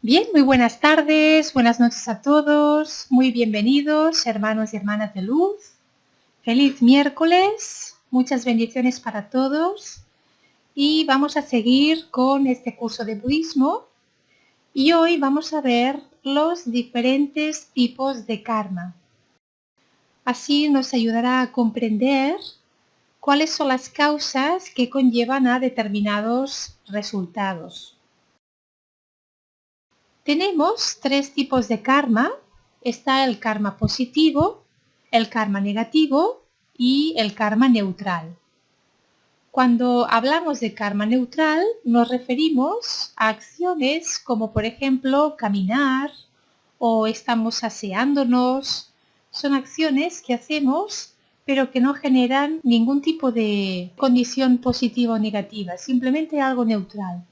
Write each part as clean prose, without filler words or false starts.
Bien, muy buenas tardes, buenas noches a todos, muy bienvenidos hermanos y hermanas de luz. Feliz miércoles, muchas bendiciones para todos y vamos a seguir con este curso de budismo y hoy vamos a ver los diferentes tipos de karma. Así nos ayudará a comprender cuáles son las causas que conllevan a determinados resultados. Tenemos tres tipos de karma. Está el karma positivo, el karma negativo y el karma neutral. Cuando hablamos de karma neutral nos referimos a acciones como por ejemplo caminar o estamos aseándonos. Son acciones que hacemos pero que no generan ningún tipo de condición positiva o negativa, simplemente algo neutral.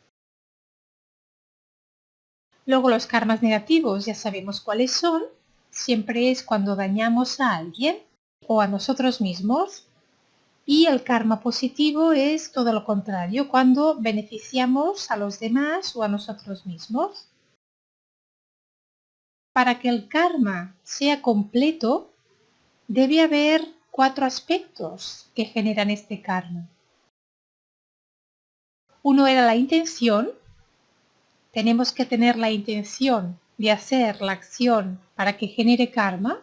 Luego los karmas negativos ya sabemos cuáles son. Siempre es cuando dañamos a alguien o a nosotros mismos. Y el karma positivo es todo lo contrario, cuando beneficiamos a los demás o a nosotros mismos. Para que el karma sea completo, debe haber 4 aspectos que generan este karma. Uno era la intención. Tenemos que tener la intención de hacer la acción para que genere karma.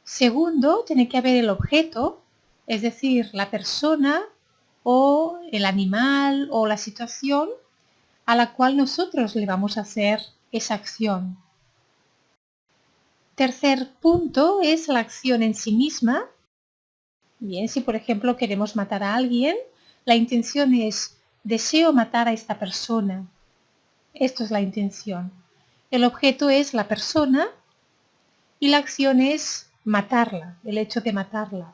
Segundo, tiene que haber el objeto, es decir, la persona o el animal o la situación a la cual nosotros le vamos a hacer esa acción. Tercer punto es la acción en sí misma. Bien, si por ejemplo queremos matar a alguien, la intención es deseo matar a esta persona. Esto es la intención. El objeto es la persona y la acción es matarla, el hecho de matarla.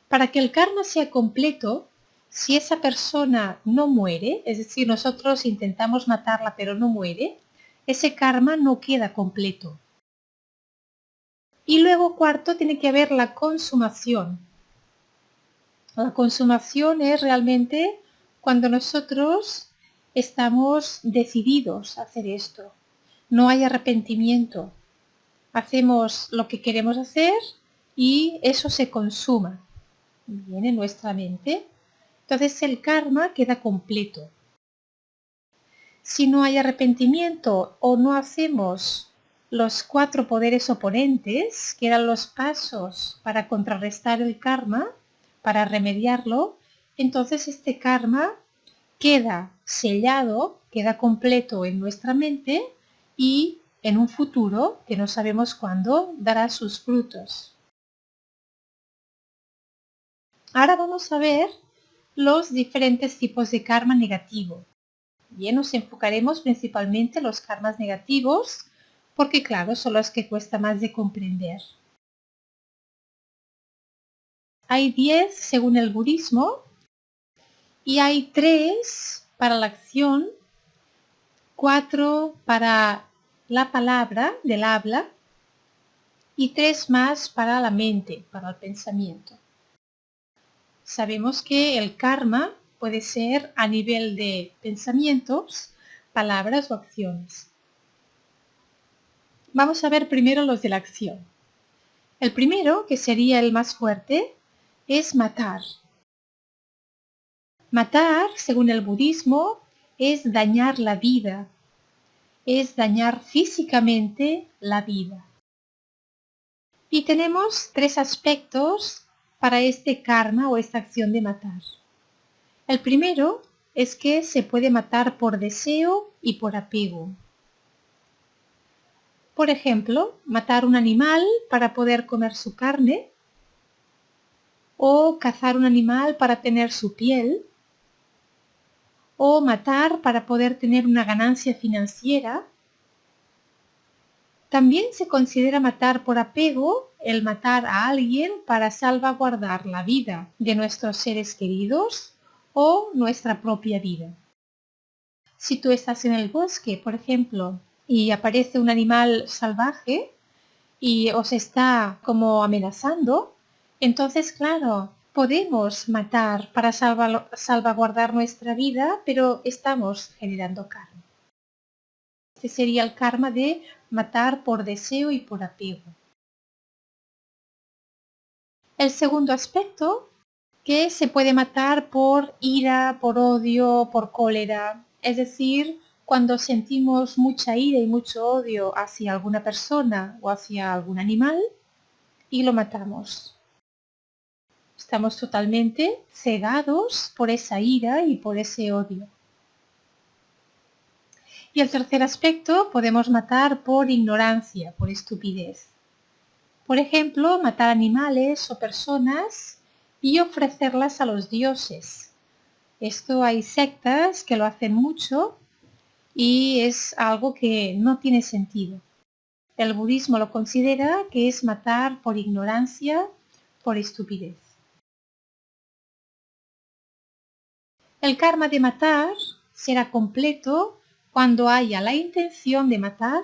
Para que el karma sea completo, si esa persona no muere, es decir, nosotros intentamos matarla pero no muere, ese karma no queda completo. Y luego, cuarto, tiene que haber la consumación. La consumación es realmente cuando nosotros estamos decididos a hacer esto. No hay arrepentimiento. Hacemos lo que queremos hacer y eso se consuma. Viene en nuestra mente. Entonces el karma queda completo. Si no hay arrepentimiento o no hacemos los 4 poderes oponentes, que eran los pasos para contrarrestar el karma, para remediarlo, entonces este karma queda sellado, queda completo en nuestra mente y en un futuro, que no sabemos cuándo, dará sus frutos. Ahora vamos a ver los diferentes tipos de karma negativo. Bien, nos enfocaremos principalmente en los karmas negativos, porque claro, son los que cuesta más de comprender. Hay 10 según el budismo y hay 3 para la acción, 4 para la palabra del habla y 3 más para la mente, para el pensamiento. Sabemos que el karma puede ser a nivel de pensamientos, palabras o acciones. Vamos a ver primero los de la acción. El primero, que sería el más fuerte, es matar. Matar, según el budismo, es dañar la vida, es dañar físicamente la vida. Y tenemos 3 aspectos para este karma o esta acción de matar. El primero es que se puede matar por deseo y por apego. Por ejemplo, matar un animal para poder comer su carne, o cazar un animal para tener su piel, o matar para poder tener una ganancia financiera. También se considera matar por apego el matar a alguien para salvaguardar la vida de nuestros seres queridos o nuestra propia vida. Si tú estás en el bosque, por ejemplo, y aparece un animal salvaje y os está como amenazando, entonces, claro, Podemos matar para salvaguardar nuestra vida, pero estamos generando karma. Este sería el karma de matar por deseo y por apego. El segundo aspecto, que se puede matar por ira, por odio, por cólera. Es decir, cuando sentimos mucha ira y mucho odio hacia alguna persona o hacia algún animal y lo matamos. Estamos totalmente cegados por esa ira y por ese odio. Y el tercer aspecto, podemos matar por ignorancia, por estupidez. Por ejemplo, matar animales o personas y ofrecerlas a los dioses. Esto hay sectas que lo hacen mucho y es algo que no tiene sentido. El budismo lo considera que es matar por ignorancia, por estupidez. El karma de matar será completo cuando haya la intención de matar,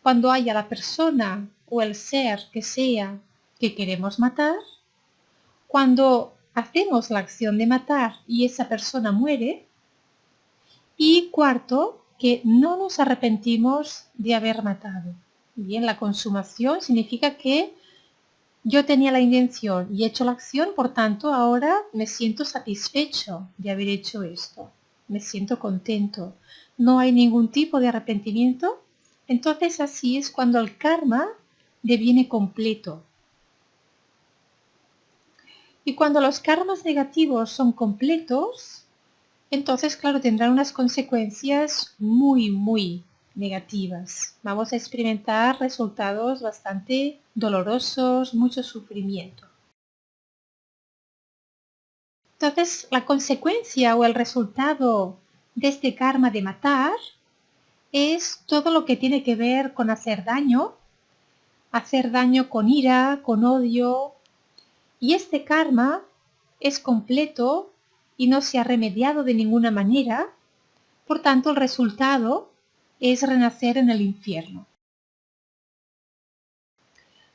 cuando haya la persona o el ser que sea que queremos matar, cuando hacemos la acción de matar y esa persona muere, y cuarto, que no nos arrepentimos de haber matado. Bien, la consumación significa que yo tenía la intención y he hecho la acción, por tanto ahora me siento satisfecho de haber hecho esto. Me siento contento. No hay ningún tipo de arrepentimiento. Entonces así es cuando el karma deviene completo. Y cuando los karmas negativos son completos, entonces, claro, tendrán unas consecuencias muy negativas. Vamos a experimentar resultados bastante dolorosos, mucho sufrimiento. Entonces, la consecuencia o el resultado de este karma de matar es todo lo que tiene que ver con hacer daño con ira, con odio. Y este karma es completo y no se ha remediado de ninguna manera. Por tanto, el resultado es renacer en el infierno.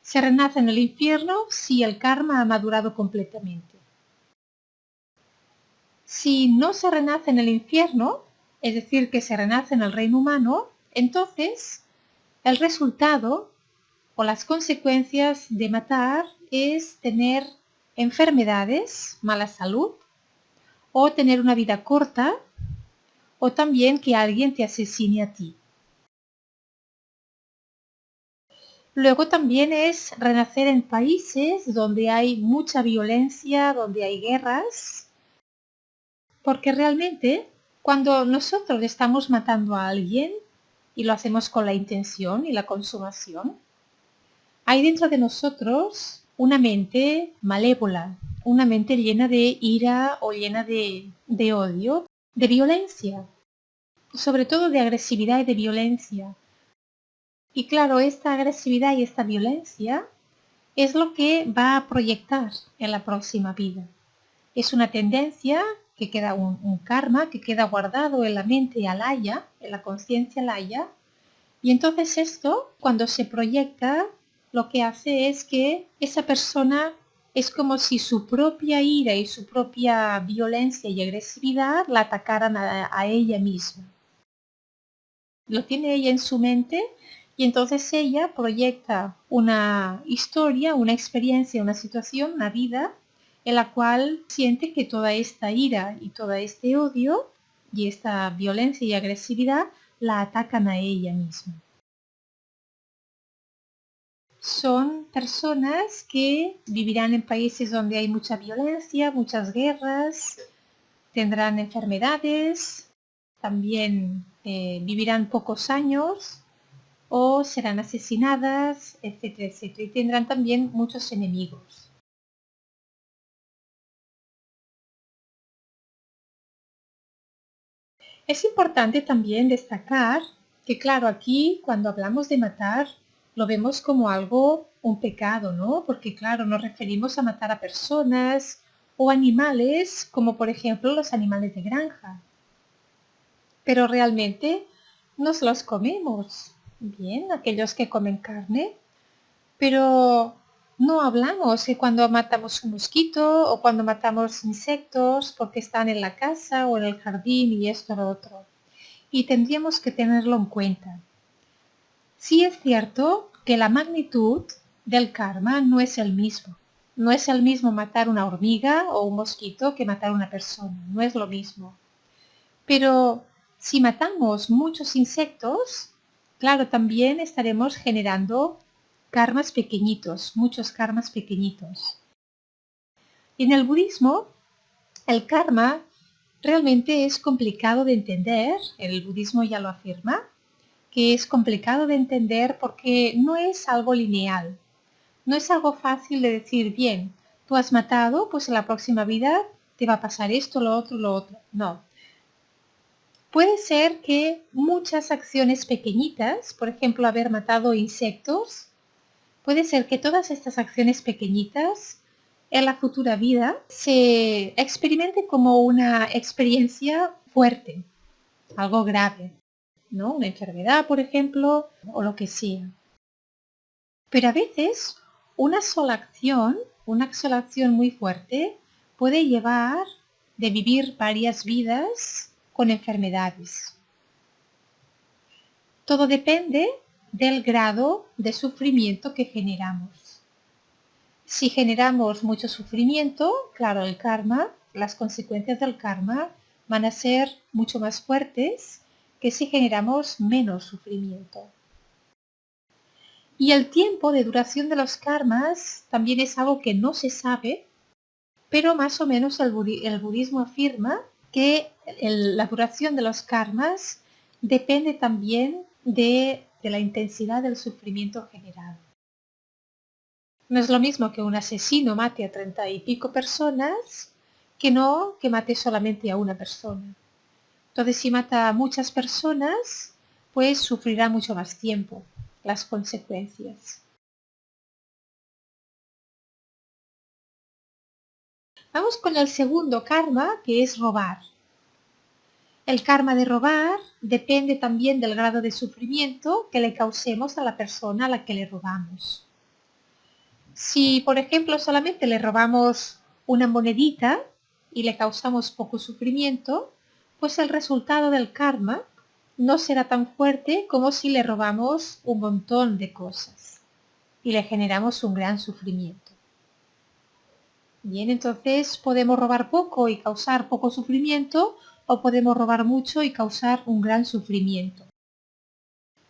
Se renace en el infierno si el karma ha madurado completamente. Si no se renace en el infierno, es decir, que se renace en el reino humano, entonces el resultado o las consecuencias de matar es tener enfermedades, mala salud, o tener una vida corta, o también que alguien te asesine a ti. Luego también es renacer en países donde hay mucha violencia, donde hay guerras, porque realmente cuando nosotros estamos matando a alguien y lo hacemos con la intención y la consumación, hay dentro de nosotros una mente malévola, una mente llena de ira o llena de odio, de violencia, sobre todo de agresividad y de violencia. Y claro, esta agresividad y esta violencia es lo que va a proyectar en la próxima vida. Es una tendencia que queda un karma que queda guardado en la mente alaya, en la conciencia alaya, y entonces esto, cuando se proyecta, lo que hace es que esa persona es como si su propia ira y su propia violencia y agresividad la atacaran a ella misma. Lo tiene ella en su mente y entonces ella proyecta una historia, una experiencia, una situación, una vida en la cual siente que toda esta ira y todo este odio y esta violencia y agresividad la atacan a ella misma. Son personas que vivirán en países donde hay mucha violencia, muchas guerras, tendrán enfermedades, también vivirán pocos años o serán asesinadas, etcétera, etcétera, y tendrán también muchos enemigos. Es importante también destacar que, claro, aquí cuando hablamos de matar, lo vemos como algo, un pecado, ¿no? Porque, claro, nos referimos a matar a personas o animales, como por ejemplo los animales de granja. Pero realmente nos los comemos, bien, aquellos que comen carne, pero no hablamos que cuando matamos un mosquito o cuando matamos insectos porque están en la casa o en el jardín y esto o lo otro. Y tendríamos que tenerlo en cuenta. Sí es cierto que la magnitud del karma no es el mismo. No es el mismo matar una hormiga o un mosquito que matar una persona. No es lo mismo. Pero si matamos muchos insectos, claro, también estaremos generando karmas pequeñitos, muchos karmas pequeñitos. Y en el budismo, el karma realmente es complicado de entender, el budismo ya lo afirma, que es complicado de entender porque no es algo lineal, no es algo fácil de decir, bien, tú has matado, pues en la próxima vida te va a pasar esto, lo otro, lo otro. No. Puede ser que muchas acciones pequeñitas, por ejemplo, haber matado insectos, puede ser que todas estas acciones pequeñitas en la futura vida se experimente como una experiencia fuerte, algo grave, ¿no? Una enfermedad, por ejemplo, o lo que sea. Pero a veces una sola acción muy fuerte, puede llevar de vivir varias vidas con enfermedades. Todo depende del grado de sufrimiento que generamos. Si generamos mucho sufrimiento, claro, el karma, las consecuencias del karma van a ser mucho más fuertes que si generamos menos sufrimiento. Y el tiempo de duración de los karmas también es algo que no se sabe, pero más o menos el budismo afirma que la duración de los karmas depende también de la intensidad del sufrimiento generado. No es lo mismo que un asesino mate a 30 y pico personas que mate solamente a una persona. Entonces, si mata a muchas personas, pues sufrirá mucho más tiempo las consecuencias. Vamos con el segundo karma, que es robar. El karma de robar depende también del grado de sufrimiento que le causemos a la persona a la que le robamos. Si, por ejemplo, solamente le robamos una monedita y le causamos poco sufrimiento, pues el resultado del karma no será tan fuerte como si le robamos un montón de cosas y le generamos un gran sufrimiento. Bien, entonces podemos robar poco y causar poco sufrimiento o podemos robar mucho y causar un gran sufrimiento.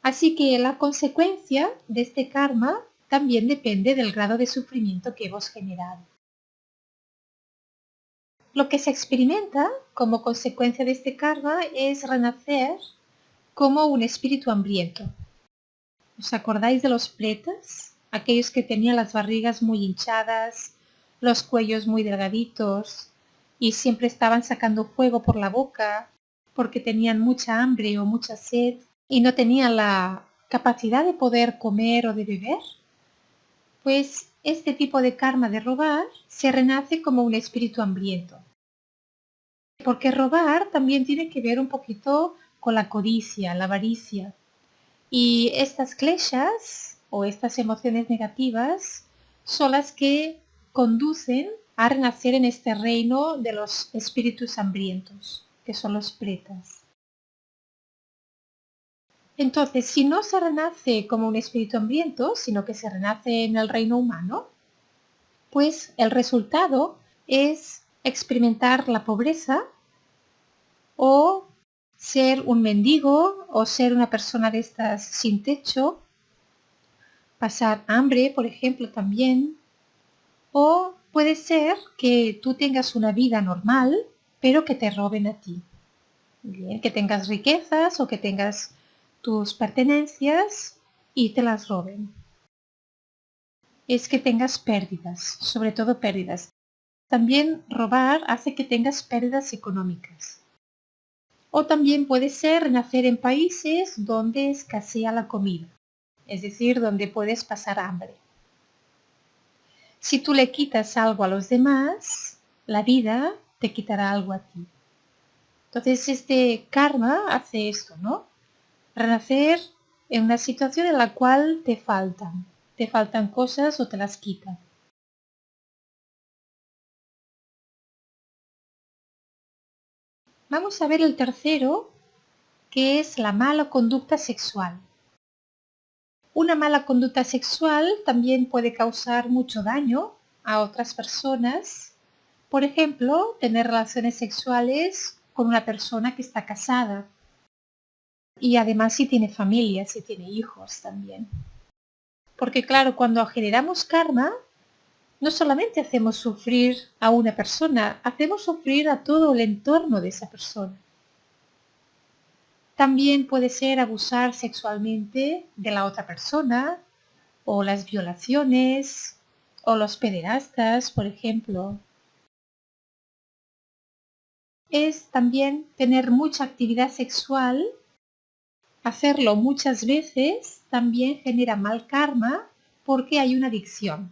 Así que la consecuencia de este karma también depende del grado de sufrimiento que hemos generado. Lo que se experimenta como consecuencia de este karma es renacer como un espíritu hambriento. ¿Os acordáis de los pretas? Aquellos que tenían las barrigas muy hinchadas, los cuellos muy delgaditos y siempre estaban sacando fuego por la boca porque tenían mucha hambre o mucha sed y no tenían la capacidad de poder comer o de beber. Pues este tipo de karma de robar se renace como un espíritu hambriento. Porque robar también tiene que ver un poquito con la codicia, la avaricia. Y estas kleshas o estas emociones negativas son las que conducen a renacer en este reino de los espíritus hambrientos, que son los pretas. Entonces, si no se renace como un espíritu hambriento, sino que se renace en el reino humano, pues el resultado es experimentar la pobreza o ser un mendigo o ser una persona de estas sin techo, pasar hambre, por ejemplo, también, o puede ser que tú tengas una vida normal, pero que te roben a ti. Bien, que tengas riquezas o que tengas tus pertenencias y te las roben. Es que tengas pérdidas, sobre todo pérdidas. También robar hace que tengas pérdidas económicas. O también puede ser nacer en países donde escasea la comida, es decir, donde puedes pasar hambre. Si tú le quitas algo a los demás, la vida te quitará algo a ti. Entonces este karma hace esto, ¿no? Renacer en una situación en la cual te faltan. te faltan cosas o te las quitan. Vamos a ver el tercero, que es la mala conducta sexual. Una mala conducta sexual también puede causar mucho daño a otras personas. Por ejemplo, tener relaciones sexuales con una persona que está casada. Y además si tiene familia, si tiene hijos también. Porque claro, cuando generamos karma, no solamente hacemos sufrir a una persona, hacemos sufrir a todo el entorno de esa persona. También puede ser abusar sexualmente de la otra persona, o las violaciones, o los pederastas, por ejemplo. Es también tener mucha actividad sexual. Hacerlo muchas veces también genera mal karma porque hay una adicción.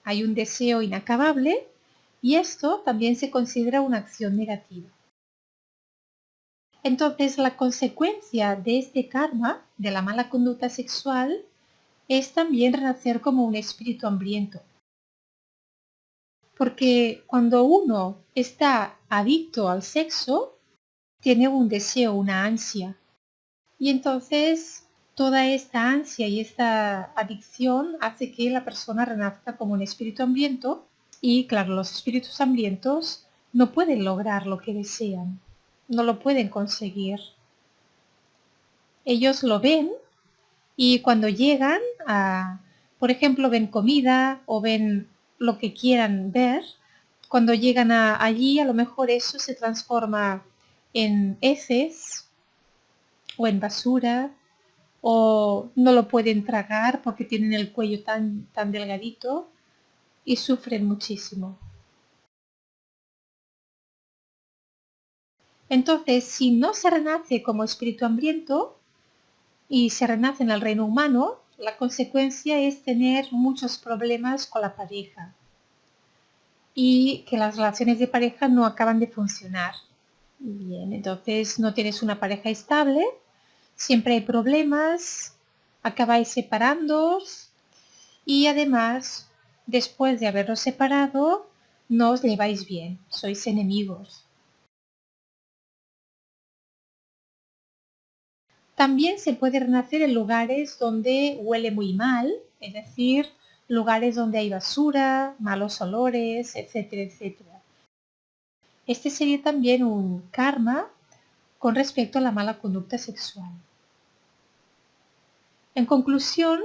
Hay un deseo inacabable y esto también se considera una acción negativa. Entonces, la consecuencia de este karma, de la mala conducta sexual, es también renacer como un espíritu hambriento. Porque cuando uno está adicto al sexo, tiene un deseo, una ansia. Y entonces toda esta ansia y esta adicción hace que la persona renazca como un espíritu hambriento y claro, los espíritus hambrientos no pueden lograr lo que desean, no lo pueden conseguir. Ellos lo ven y cuando llegan a, por ejemplo, ven comida o ven lo que quieran ver, cuando llegan allí a lo mejor eso se transforma en heces o en basura o no lo pueden tragar porque tienen el cuello tan delgadito y sufren muchísimo. Entonces, si no se renace como espíritu hambriento y se renace en el reino humano, la consecuencia es tener muchos problemas con la pareja y que las relaciones de pareja no acaban de funcionar. Bien, entonces no tienes una pareja estable, siempre hay problemas, acabáis separándoos y además, después de haberos separado, no os lleváis bien, sois enemigos. También se puede renacer en lugares donde huele muy mal, es decir, lugares donde hay basura, malos olores, etcétera, etcétera. Este sería también un karma con respecto a la mala conducta sexual. En conclusión,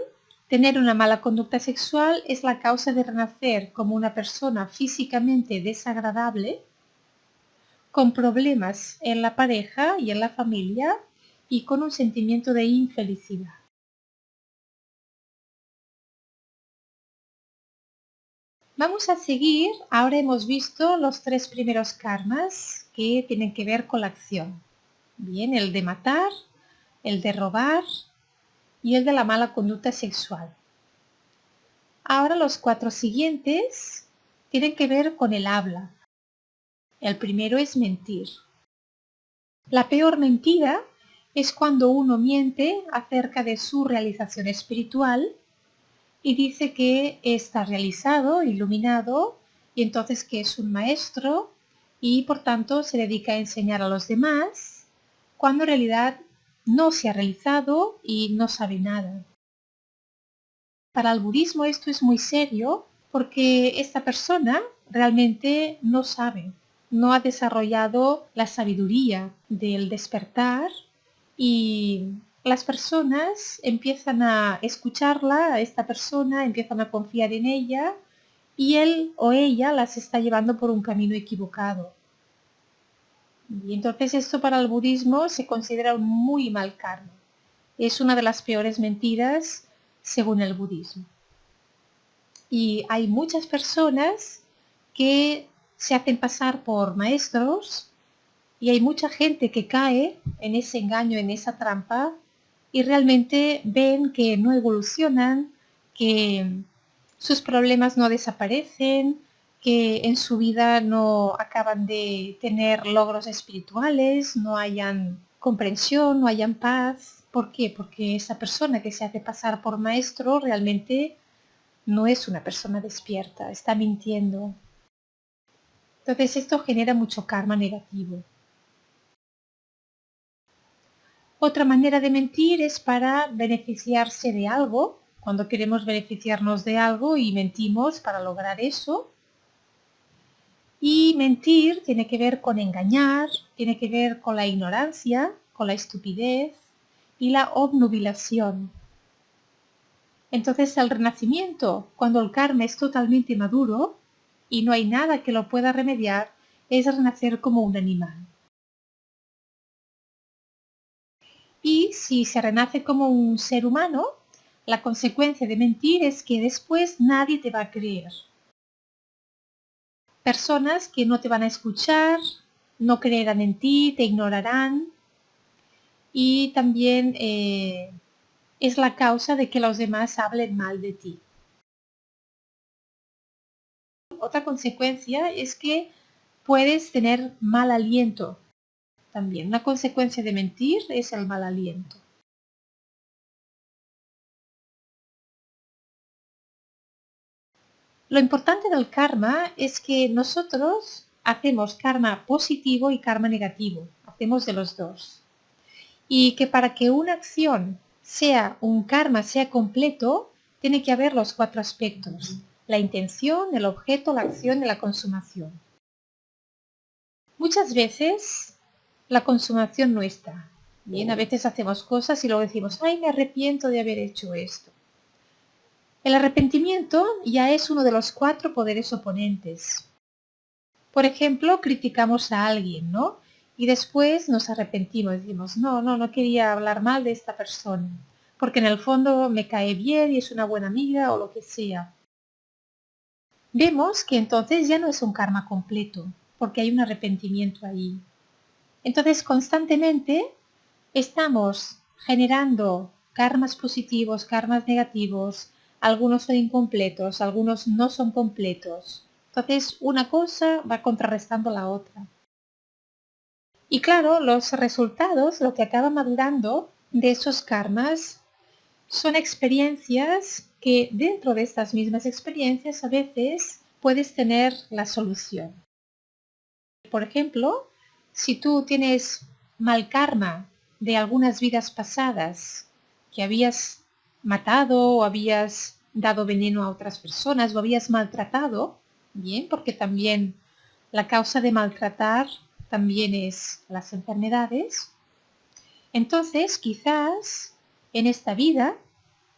tener una mala conducta sexual es la causa de renacer como una persona físicamente desagradable, con problemas en la pareja y en la familia y con un sentimiento de infelicidad. Vamos a seguir, ahora hemos visto los tres primeros karmas que tienen que ver con la acción. Bien, el de matar, el de robar y el de la mala conducta sexual. Ahora los cuatro siguientes tienen que ver con el habla. El primero es mentir. La peor mentira es cuando uno miente acerca de su realización espiritual y dice que está realizado, iluminado, y entonces que es un maestro y por tanto se dedica a enseñar a los demás, cuando en realidad no se ha realizado y no sabe nada. Para el budismo esto es muy serio porque esta persona realmente no sabe, no ha desarrollado la sabiduría del despertar y las personas empiezan a escucharla, a esta persona, empiezan a confiar en ella y él o ella las está llevando por un camino equivocado. Y entonces esto para el budismo se considera un muy mal karma. Es una de las peores mentiras según el budismo. Y hay muchas personas que se hacen pasar por maestros y hay mucha gente que cae en ese engaño, en esa trampa y realmente ven que no evolucionan, que sus problemas no desaparecen, que en su vida no acaban de tener logros espirituales, no hayan comprensión, no hayan paz. ¿Por qué? Porque esa persona que se hace pasar por maestro realmente no es una persona despierta, está mintiendo. Entonces esto genera mucho karma negativo. Otra manera de mentir es para beneficiarse de algo, cuando queremos beneficiarnos de algo y mentimos para lograr eso. Y mentir tiene que ver con engañar, tiene que ver con la ignorancia, con la estupidez y la obnubilación. Entonces el renacimiento, cuando el karma es totalmente maduro y no hay nada que lo pueda remediar, es renacer como un animal. Y si se renace como un ser humano, la consecuencia de mentir es que después nadie te va a creer. Personas que no te van a escuchar, no creerán en ti, te ignorarán y también es la causa de que los demás hablen mal de ti. Otra consecuencia es que puedes tener mal aliento también. Una consecuencia de mentir es el mal aliento. Lo importante del karma es que nosotros hacemos karma positivo y karma negativo. Hacemos de los dos. Y que para que una acción un karma sea completo, tiene que haber los 4 aspectos. La intención, el objeto, la acción y la consumación. Muchas veces la consumación no está. Bien, a veces hacemos cosas y luego decimos, ay, me arrepiento de haber hecho esto. El arrepentimiento ya es uno de los 4 poderes oponentes. Por ejemplo, criticamos a alguien, ¿no? Y después nos arrepentimos, decimos, no quería hablar mal de esta persona, porque en el fondo me cae bien y es una buena amiga o lo que sea. Vemos que entonces ya no es un karma completo, porque hay un arrepentimiento ahí. Entonces, constantemente estamos generando karmas positivos, karmas negativos, algunos son incompletos, algunos no son completos. Entonces, una cosa va contrarrestando la otra. Y claro, los resultados, lo que acaba madurando de esos karmas, son experiencias que dentro de estas mismas experiencias a veces puedes tener la solución. Por ejemplo, si tú tienes mal karma de algunas vidas pasadas que habías matado o habías dado veneno a otras personas o habías maltratado, bien, porque también la causa de maltratar también es las enfermedades, entonces quizás en esta vida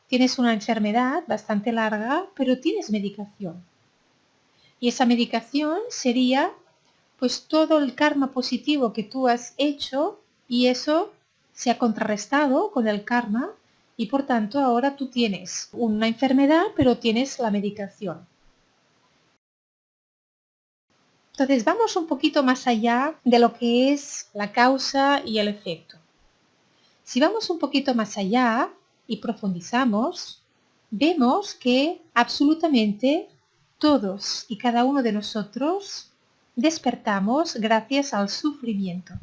tienes una enfermedad bastante larga, pero tienes medicación. Y esa medicación sería pues todo el karma positivo que tú has hecho y eso se ha contrarrestado con el karma y por tanto ahora tú tienes una enfermedad pero tienes la medicación. Entonces vamos un poquito más allá de lo que es la causa y el efecto. Si vamos un poquito más allá y profundizamos, vemos que absolutamente todos y cada uno de nosotros despertamos gracias al sufrimiento.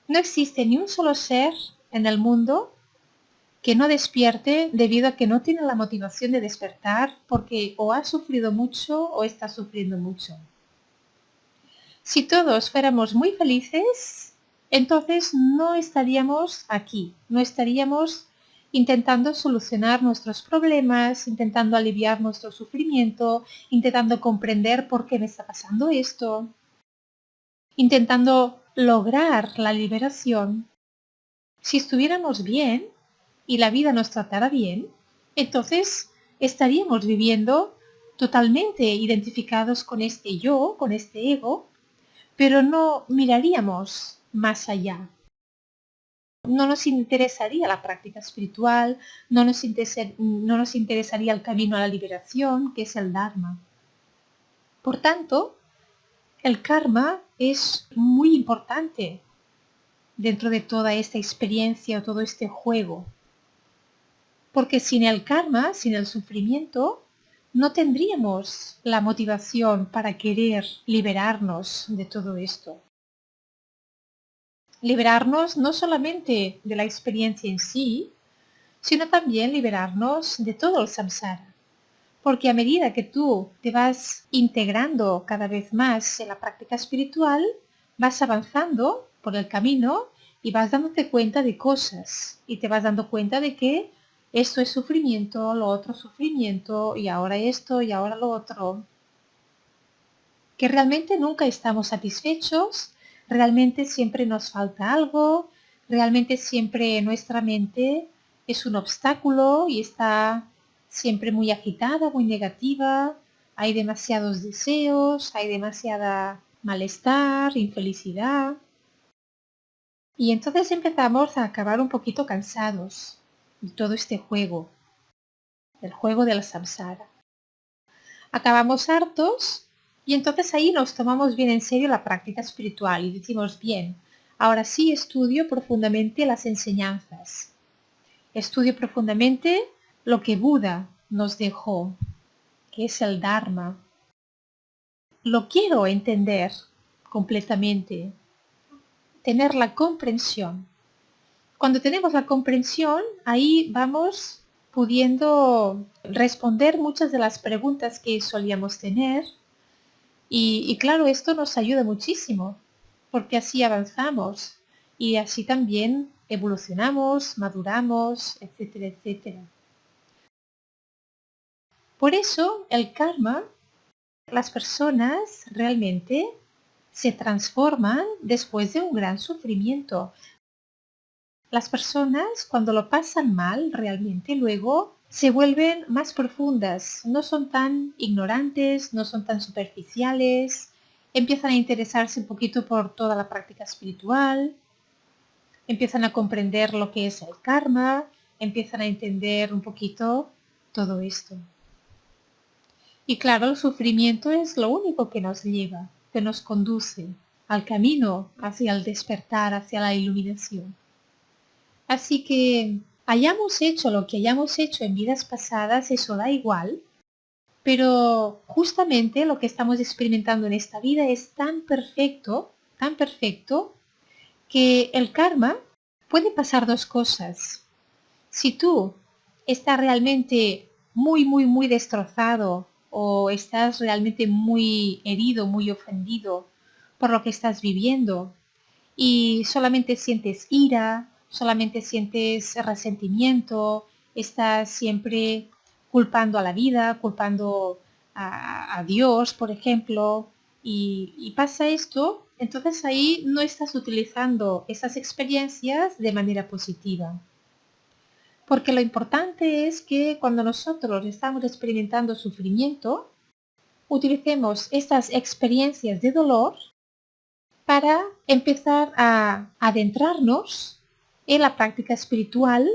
No existe ni un solo ser en el mundo que no despierte debido a que no tiene la motivación de despertar porque o ha sufrido mucho o está sufriendo mucho. Si todos fuéramos muy felices, entonces no estaríamos aquí, no estaríamos intentando solucionar nuestros problemas, intentando aliviar nuestro sufrimiento, intentando comprender por qué me está pasando esto, intentando lograr la liberación. Si estuviéramos bien y la vida nos tratara bien, entonces estaríamos viviendo totalmente identificados con este yo, con este ego, pero no miraríamos más allá. No nos interesaría la práctica espiritual, no nos interesaría el camino a la liberación, que es el Dharma. Por tanto, el karma es muy importante dentro de toda esta experiencia o todo este juego. Porque sin el karma, sin el sufrimiento, no tendríamos la motivación para querer liberarnos de todo esto. Liberarnos no solamente de la experiencia en sí, sino también liberarnos de todo el samsara. Porque a medida que tú te vas integrando cada vez más en la práctica espiritual, vas avanzando por el camino y vas dándote cuenta de cosas. Y te vas dando cuenta de que esto es sufrimiento, lo otro es sufrimiento, y ahora esto y ahora lo otro. Que realmente nunca estamos satisfechos, realmente siempre nos falta algo, realmente siempre nuestra mente es un obstáculo y está siempre muy agitada, muy negativa, hay demasiados deseos, hay demasiada malestar, infelicidad. Y entonces empezamos a acabar un poquito cansados de todo este juego, el juego del samsara. Acabamos hartos y entonces ahí nos tomamos bien en serio la práctica espiritual y decimos, bien, ahora sí estudio profundamente las enseñanzas. Estudio profundamente lo que Buda nos dejó, que es el Dharma. Lo quiero entender completamente, tener la comprensión. Cuando tenemos la comprensión, ahí vamos pudiendo responder muchas de las preguntas que solíamos tener. Y claro, esto nos ayuda muchísimo, porque así avanzamos y así también evolucionamos, maduramos, etcétera, etcétera. Por eso el karma, las personas realmente se transforman después de un gran sufrimiento. Las personas cuando lo pasan mal realmente luego se vuelven más profundas, no son tan ignorantes, no son tan superficiales, empiezan a interesarse un poquito por toda la práctica espiritual, empiezan a comprender lo que es el karma, empiezan a entender un poquito todo esto. Y claro, el sufrimiento es lo único que nos lleva, que nos conduce al camino hacia el despertar, hacia la iluminación. Así que hayamos hecho lo que hayamos hecho en vidas pasadas, eso da igual, pero justamente lo que estamos experimentando en esta vida es tan perfecto, que el karma puede pasar dos cosas. Si tú estás realmente muy, muy, muy destrozado o estás realmente muy herido, muy ofendido por lo que estás viviendo, y solamente sientes ira, solamente sientes resentimiento, estás siempre culpando a la vida, culpando a Dios, por ejemplo, y pasa esto, entonces ahí no estás utilizando esas experiencias de manera positiva. Porque lo importante es que cuando nosotros estamos experimentando sufrimiento, utilicemos estas experiencias de dolor para empezar a adentrarnos en la práctica espiritual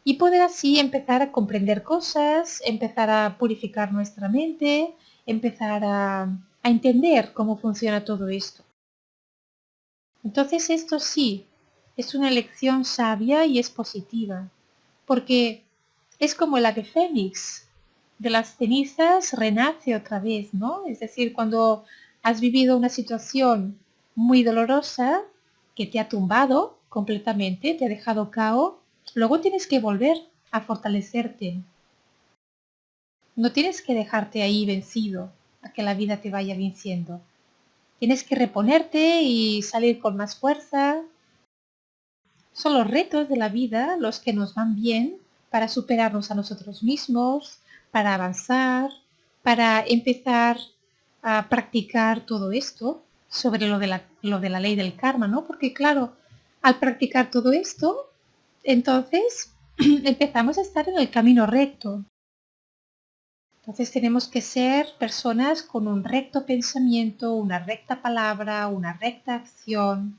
y poder así empezar a comprender cosas, empezar a purificar nuestra mente, empezar a entender cómo funciona todo esto. Entonces esto sí, es una elección sabia y es positiva, porque es como el ave fénix, de las cenizas renace otra vez, ¿no? Es decir, cuando has vivido una situación muy dolorosa que te ha tumbado completamente, te ha dejado cao, luego tienes que volver a fortalecerte. No tienes que dejarte ahí vencido a que la vida te vaya venciendo. Tienes que reponerte y salir con más fuerza. Son los retos de la vida los que nos van bien para superarnos a nosotros mismos, para avanzar, para empezar a practicar todo esto sobre lo de la ley del karma, ¿no? Porque claro, al practicar todo esto, entonces empezamos a estar en el camino recto. Entonces tenemos que ser personas con un recto pensamiento, una recta palabra, una recta acción,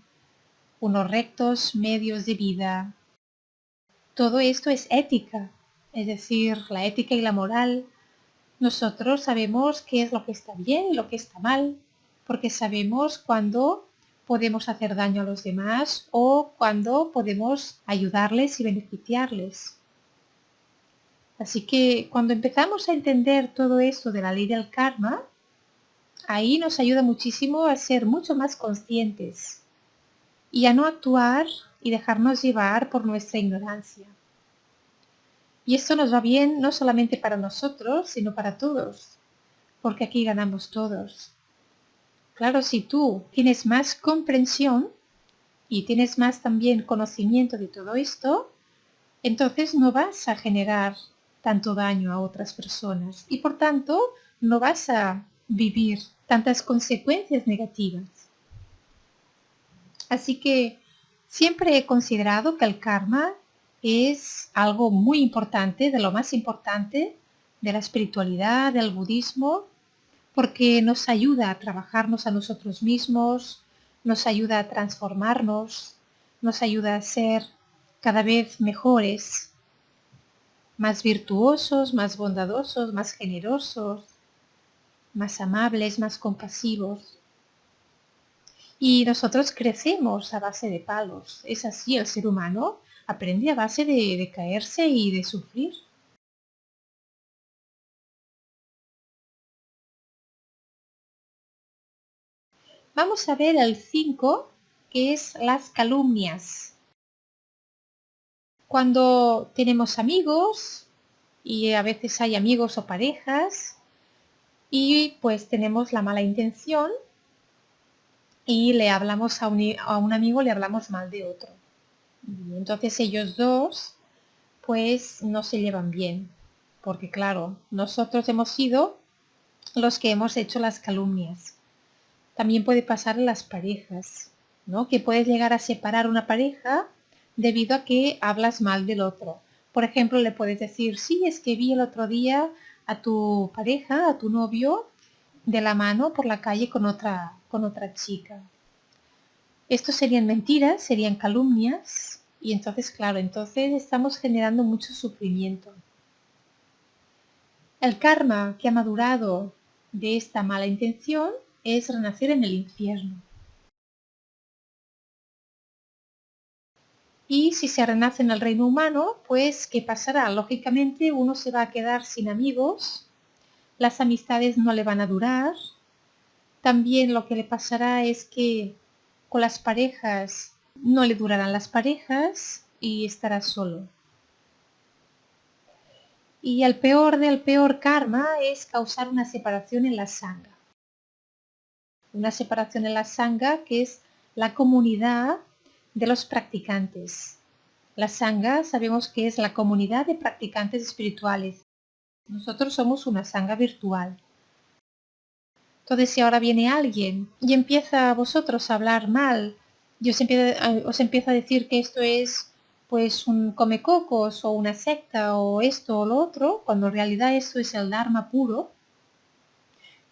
unos rectos medios de vida. Todo esto es ética, es decir, la ética y la moral. Nosotros sabemos qué es lo que está bien y lo que está mal, porque sabemos cuándo podemos hacer daño a los demás o cuándo podemos ayudarles y beneficiarles. Así que cuando empezamos a entender todo esto de la ley del karma, ahí nos ayuda muchísimo a ser mucho más conscientes y a no actuar y dejarnos llevar por nuestra ignorancia. Y esto nos va bien no solamente para nosotros, sino para todos, porque aquí ganamos todos. Claro, si tú tienes más comprensión y tienes más también conocimiento de todo esto, entonces no vas a generar tanto daño a otras personas y por tanto no vas a vivir tantas consecuencias negativas. Así que siempre he considerado que el karma es algo muy importante, de lo más importante de la espiritualidad, del budismo, porque nos ayuda a trabajarnos a nosotros mismos, nos ayuda a transformarnos, nos ayuda a ser cada vez mejores, más virtuosos, más bondadosos, más generosos, más amables, más compasivos. Y nosotros crecemos a base de palos. Es así, el ser humano aprende a base de caerse y de sufrir. Vamos a ver el 5, que es las calumnias. Cuando tenemos amigos, y a veces hay amigos o parejas, y pues tenemos la mala intención, y le hablamos a un amigo, le hablamos mal de otro. Y entonces ellos dos pues no se llevan bien, porque claro, nosotros hemos sido los que hemos hecho las calumnias. También puede pasar en las parejas, ¿no? Que puedes llegar a separar una pareja debido a que hablas mal del otro. Por ejemplo, le puedes decir, sí, es que vi el otro día a tu pareja, a tu novio, de la mano por la calle con otra chica. Estos serían mentiras, serían calumnias, y entonces, claro, entonces estamos generando mucho sufrimiento. El karma que ha madurado de esta mala intención es renacer en el infierno. Y si se renace en el reino humano, pues ¿qué pasará? Lógicamente uno se va a quedar sin amigos, las amistades no le van a durar. También lo que le pasará es que con las parejas no le durarán las parejas y estará solo. Y el peor del peor karma es causar una separación en la sangha. Una separación en la sangha que es la comunidad de los practicantes. La sangha sabemos que es la comunidad de practicantes espirituales. Nosotros somos una sangha virtual. Entonces si ahora viene alguien y empieza a vosotros a hablar mal y os empieza a decir que esto es pues un comecocos o una secta o esto o lo otro, cuando en realidad esto es el Dharma puro,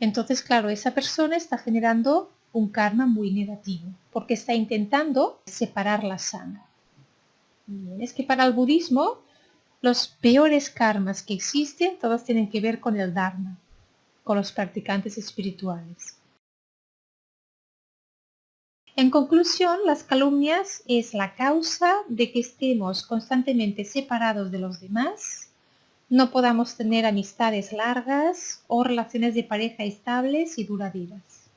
entonces claro, esa persona está generando un karma muy negativo porque está intentando separar la sangha. Es que para el budismo los peores karmas que existen todos tienen que ver con el Dharma, con los practicantes espirituales. En conclusión, las calumnias es la causa de que estemos constantemente separados de los demás, no podamos tener amistades largas o relaciones de pareja estables y duraderas.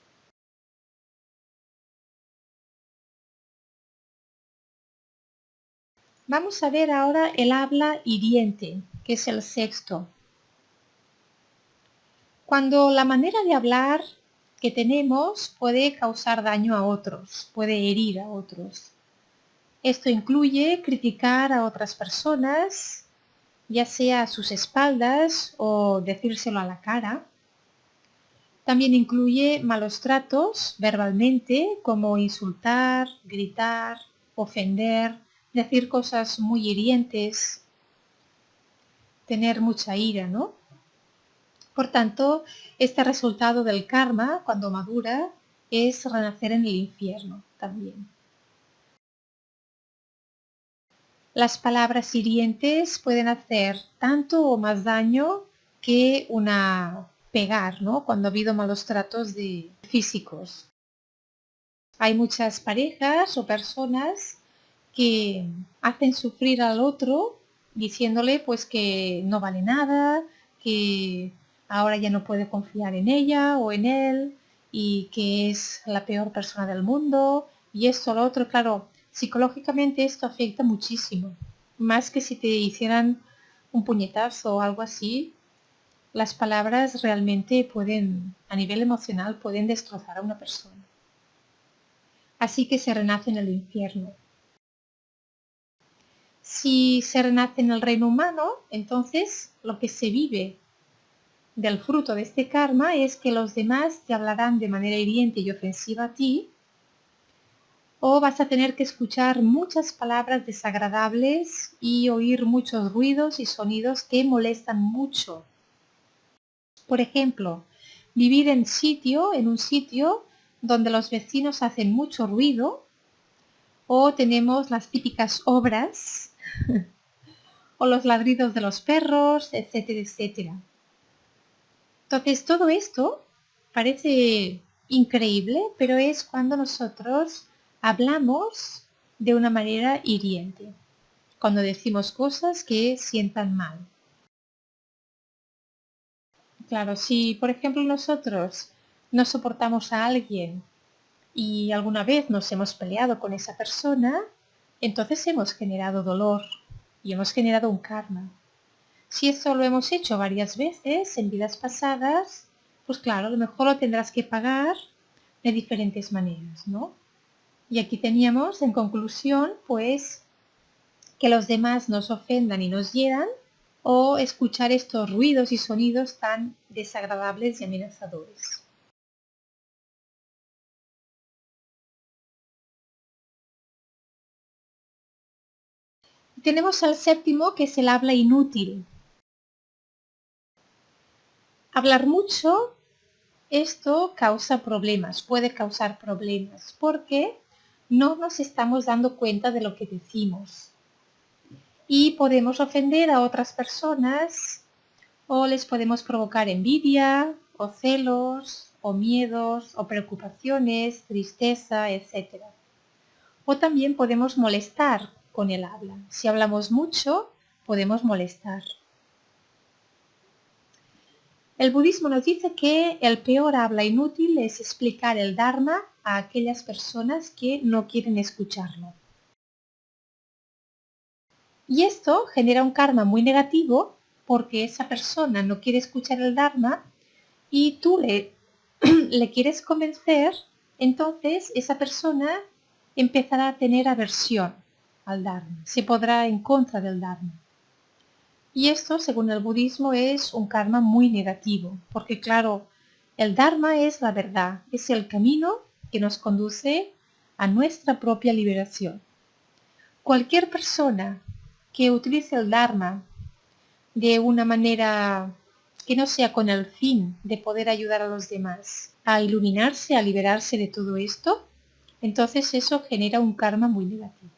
Vamos a ver ahora el habla hiriente, que es el 6. Cuando la manera de hablar que tenemos puede causar daño a otros, puede herir a otros. Esto incluye criticar a otras personas, ya sea a sus espaldas o decírselo a la cara. También incluye malos tratos verbalmente, como insultar, gritar, ofender, decir cosas muy hirientes, tener mucha ira, ¿no? Por tanto, este resultado del karma, cuando madura, es renacer en el infierno también. Las palabras hirientes pueden hacer tanto o más daño que pegar, ¿no? Cuando ha habido malos tratos físicos. Hay muchas parejas o personas que hacen sufrir al otro diciéndole pues que no vale nada, que ahora ya no puede confiar en ella o en él y que es la peor persona del mundo y esto, lo otro, claro, psicológicamente esto afecta muchísimo. Más que si te hicieran un puñetazo o algo así, las palabras realmente pueden, a nivel emocional, pueden destrozar a una persona. Así que se renace en el infierno. Si se renace en el reino humano, entonces lo que se vive del fruto de este karma es que los demás te hablarán de manera hiriente y ofensiva a ti, o vas a tener que escuchar muchas palabras desagradables y oír muchos ruidos y sonidos que molestan mucho. Por ejemplo, vivir en un sitio donde los vecinos hacen mucho ruido, o tenemos las típicas obras o los ladridos de los perros, etcétera, etcétera. Entonces, todo esto parece increíble, pero es cuando nosotros hablamos de una manera hiriente, cuando decimos cosas que sientan mal. Claro, si por ejemplo nosotros no soportamos a alguien y alguna vez nos hemos peleado con esa persona, entonces hemos generado dolor y hemos generado un karma. Si esto lo hemos hecho varias veces en vidas pasadas, pues claro, a lo mejor lo tendrás que pagar de diferentes maneras, ¿no? Y aquí teníamos, en conclusión, pues que los demás nos ofendan y nos hieran, o escuchar estos ruidos y sonidos tan desagradables y amenazadores. Tenemos al séptimo, que es el habla inútil. Hablar mucho, esto causa problemas, puede causar problemas, porque no nos estamos dando cuenta de lo que decimos. Y podemos ofender a otras personas, o les podemos provocar envidia, o celos, o miedos, o preocupaciones, tristeza, etc. O también podemos molestar con el habla. Si hablamos mucho, podemos molestar. El budismo nos dice que el peor habla inútil es explicar el Dharma a aquellas personas que no quieren escucharlo. Y esto genera un karma muy negativo porque esa persona no quiere escuchar el Dharma y tú le quieres convencer, entonces esa persona empezará a tener aversión al Dharma, se podrá en contra del Dharma. Y esto, según el budismo, es un karma muy negativo, porque claro, el Dharma es la verdad, es el camino que nos conduce a nuestra propia liberación. Cualquier persona que utilice el Dharma de una manera que no sea con el fin de poder ayudar a los demás a iluminarse, a liberarse de todo esto, entonces eso genera un karma muy negativo.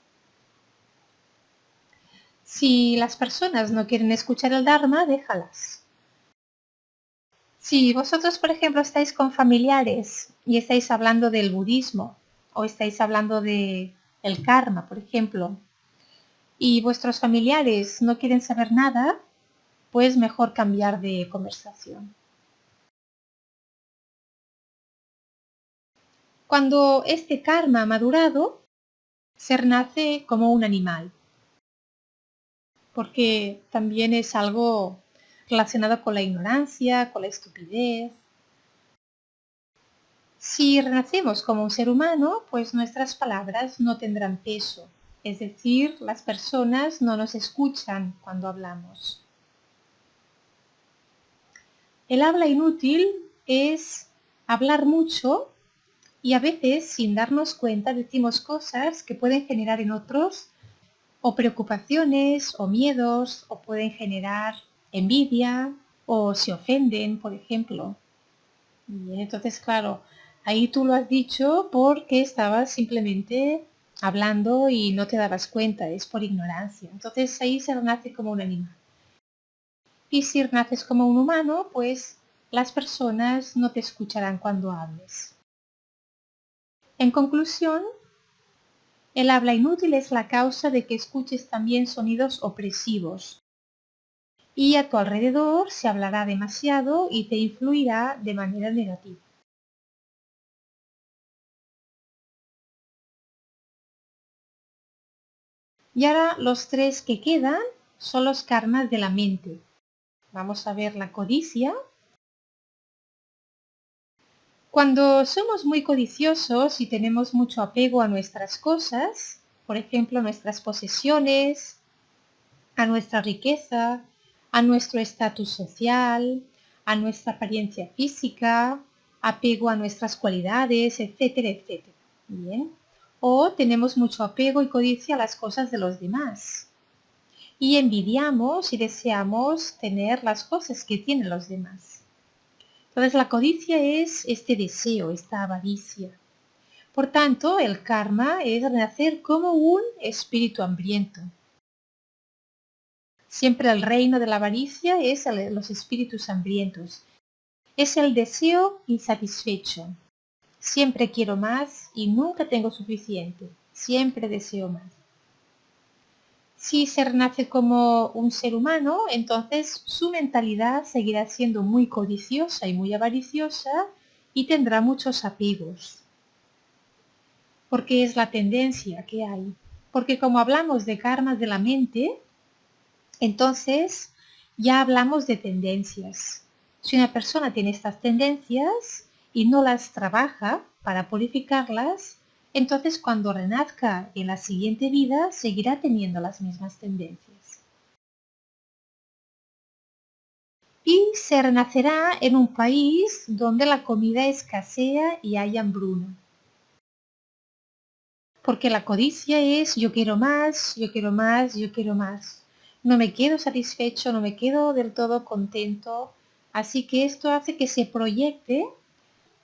Si las personas no quieren escuchar el Dharma, déjalas. Si vosotros, por ejemplo, estáis con familiares y estáis hablando del budismo o estáis hablando de el karma, por ejemplo, y vuestros familiares no quieren saber nada, pues mejor cambiar de conversación. Cuando este karma ha madurado, se renace como un animal, porque también es algo relacionado con la ignorancia, con la estupidez. Si renacemos como un ser humano, pues nuestras palabras no tendrán peso, es decir, las personas no nos escuchan cuando hablamos. El habla inútil es hablar mucho y a veces, sin darnos cuenta, decimos cosas que pueden generar en otros o preocupaciones o miedos, o pueden generar envidia o se ofenden, por ejemplo. Y entonces, claro, ahí tú lo has dicho porque estabas simplemente hablando y no te dabas cuenta, es por ignorancia. Entonces ahí se renace como un animal. Y si renaces como un humano, pues las personas no te escucharán cuando hables. En conclusión, el habla inútil es la causa de que escuches también sonidos opresivos, y a tu alrededor se hablará demasiado y te influirá de manera negativa. Y ahora los tres que quedan son los karmas de la mente. Vamos a ver la codicia. Cuando somos muy codiciosos y tenemos mucho apego a nuestras cosas, por ejemplo, a nuestras posesiones, a nuestra riqueza, a nuestro estatus social, a nuestra apariencia física, apego a nuestras cualidades, etcétera, etcétera. Bien. O tenemos mucho apego y codicia a las cosas de los demás. Y envidiamos y deseamos tener las cosas que tienen los demás. Entonces la codicia es este deseo, esta avaricia. Por tanto, el karma es renacer como un espíritu hambriento. Siempre el reino de la avaricia es los espíritus hambrientos. Es el deseo insatisfecho. Siempre quiero más y nunca tengo suficiente. Siempre deseo más. Si se renace como un ser humano, entonces su mentalidad seguirá siendo muy codiciosa y muy avariciosa y tendrá muchos apegos. Porque es la tendencia que hay. Porque como hablamos de karmas de la mente, entonces ya hablamos de tendencias. Si una persona tiene estas tendencias y no las trabaja para purificarlas, entonces cuando renazca en la siguiente vida seguirá teniendo las mismas tendencias. Y se renacerá en un país donde la comida escasea y hay hambruna. Porque la codicia es yo quiero más, yo quiero más, yo quiero más. No me quedo satisfecho, no me quedo del todo contento. Así que esto hace que se proyecte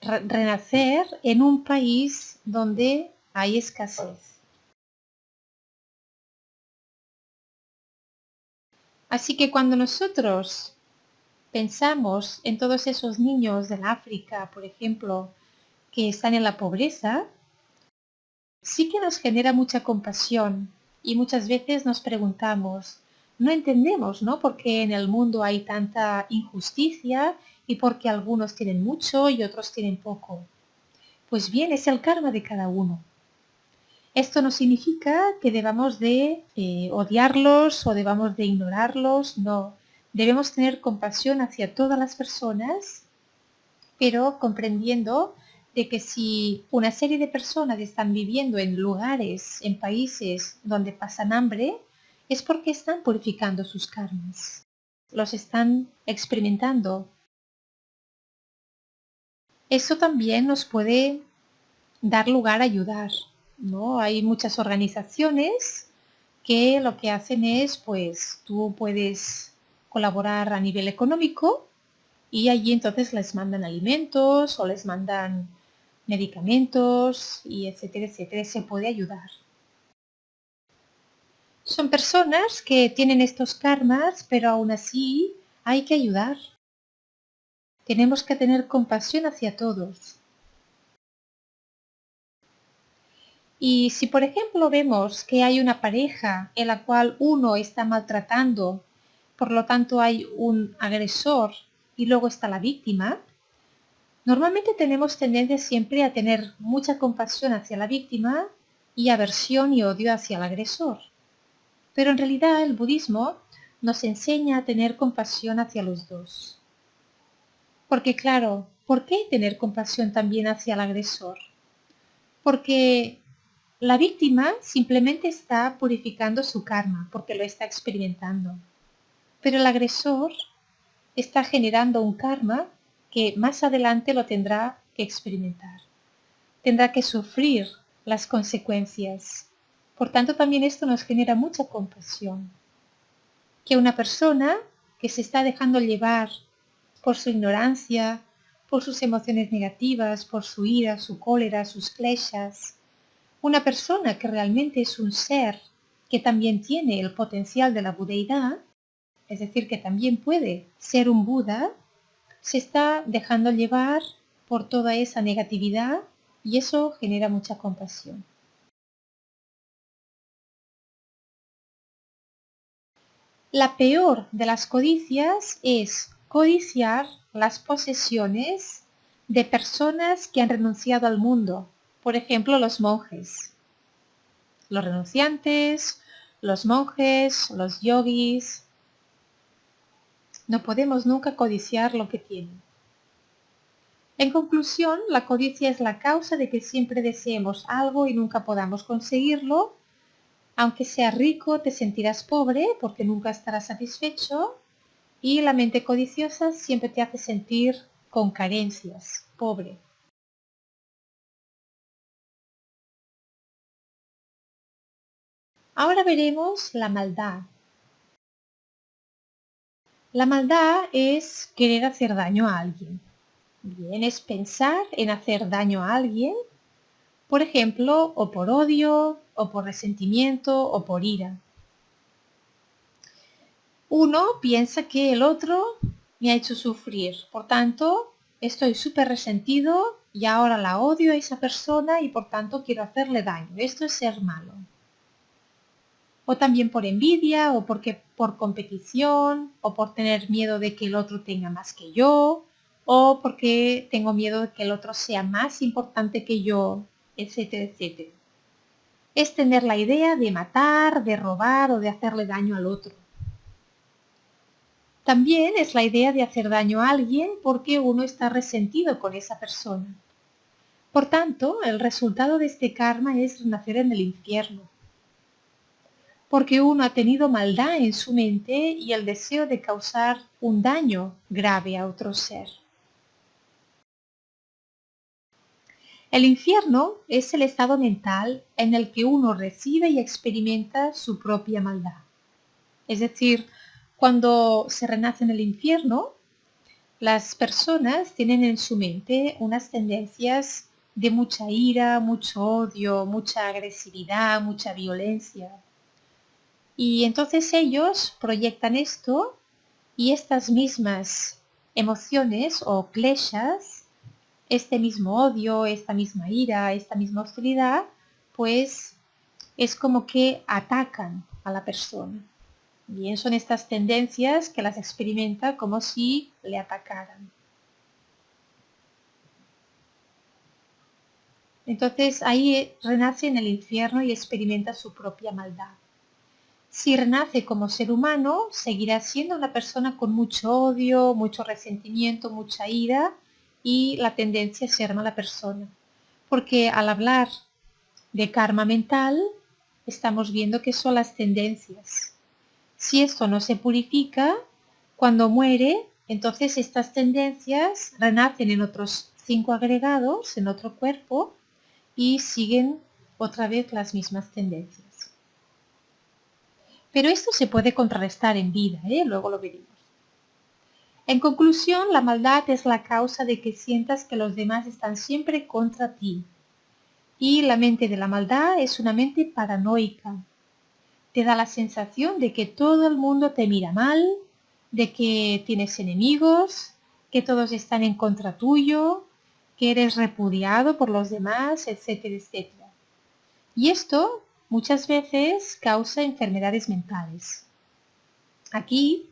renacer en un país donde hay escasez. Así que cuando nosotros pensamos en todos esos niños del África, por ejemplo, que están en la pobreza, sí que nos genera mucha compasión y muchas veces nos preguntamos, no entendemos, ¿no? Por qué en el mundo hay tanta injusticia y por qué algunos tienen mucho y otros tienen poco. Pues bien, es el karma de cada uno. Esto no significa que debamos de odiarlos o debamos de ignorarlos, no. Debemos tener compasión hacia todas las personas, pero comprendiendo de que si una serie de personas están viviendo en lugares, en países donde pasan hambre, es porque están purificando sus karmas, los están experimentando. Eso también nos puede dar lugar a ayudar, ¿no? Hay muchas organizaciones que lo que hacen es, pues, tú puedes colaborar a nivel económico y allí entonces les mandan alimentos o les mandan medicamentos y etcétera, etcétera, se puede ayudar. Son personas que tienen estos karmas, pero aún así hay que ayudar. Tenemos que tener compasión hacia todos. Y si por ejemplo vemos que hay una pareja en la cual uno está maltratando, por lo tanto hay un agresor y luego está la víctima, normalmente tenemos tendencia siempre a tener mucha compasión hacia la víctima y aversión y odio hacia el agresor. Pero en realidad el budismo nos enseña a tener compasión hacia los dos. Porque claro, ¿por qué tener compasión también hacia el agresor? Porque la víctima simplemente está purificando su karma, porque lo está experimentando. Pero el agresor está generando un karma que más adelante lo tendrá que experimentar. Tendrá que sufrir las consecuencias. Por tanto, también esto nos genera mucha compasión. Que una persona que se está dejando llevar por su ignorancia, por sus emociones negativas, por su ira, su cólera, sus kleshas, una persona que realmente es un ser que también tiene el potencial de la budeidad, es decir, que también puede ser un Buda, se está dejando llevar por toda esa negatividad y eso genera mucha compasión. La peor de las codicias es codiciar las posesiones de personas que han renunciado al mundo, por ejemplo, los monjes, los renunciantes, los monjes, los yogis. No podemos nunca codiciar lo que tienen. En conclusión, la codicia es la causa de que siempre deseemos algo y nunca podamos conseguirlo. Aunque seas rico, te sentirás pobre porque nunca estarás satisfecho, y la mente codiciosa siempre te hace sentir con carencias, pobre. Ahora veremos la maldad. La maldad es querer hacer daño a alguien. Bien, es pensar en hacer daño a alguien, por ejemplo, o por odio, o por resentimiento, o por ira. Uno piensa que el otro me ha hecho sufrir, por tanto, estoy súper resentido y ahora la odio a esa persona y por tanto quiero hacerle daño. Esto es ser malo. O también por envidia, o porque por competición, o por tener miedo de que el otro tenga más que yo, o porque tengo miedo de que el otro sea más importante que yo, etcétera, etcétera. Es tener la idea de matar, de robar o de hacerle daño al otro. También es la idea de hacer daño a alguien porque uno está resentido con esa persona. Por tanto, el resultado de este karma es renacer en el infierno, porque uno ha tenido maldad en su mente y el deseo de causar un daño grave a otro ser. El infierno es el estado mental en el que uno recibe y experimenta su propia maldad. Es decir, cuando se renace en el infierno, las personas tienen en su mente unas tendencias de mucha ira, mucho odio, mucha agresividad, mucha violencia. Y entonces ellos proyectan esto y estas mismas emociones o kleshas, este mismo odio, esta misma ira, esta misma hostilidad, pues es como que atacan a la persona. Bien, son estas tendencias que las experimenta como si le atacaran. Entonces ahí renace en el infierno y experimenta su propia maldad. Si renace como ser humano, seguirá siendo una persona con mucho odio, mucho resentimiento, mucha ira y la tendencia a ser mala persona. Porque al hablar de karma mental, estamos viendo que son las tendencias. Si esto no se purifica, cuando muere, entonces estas tendencias renacen en otros 5 agregados, en otro cuerpo, y siguen otra vez las mismas tendencias. Pero esto se puede contrarrestar en vida, luego lo veremos. En conclusión, la maldad es la causa de que sientas que los demás están siempre contra ti. Y la mente de la maldad es una mente paranoica. Te da la sensación de que todo el mundo te mira mal, de que tienes enemigos, que todos están en contra tuyo, que eres repudiado por los demás, etcétera, etcétera. Y esto muchas veces causa enfermedades mentales. Aquí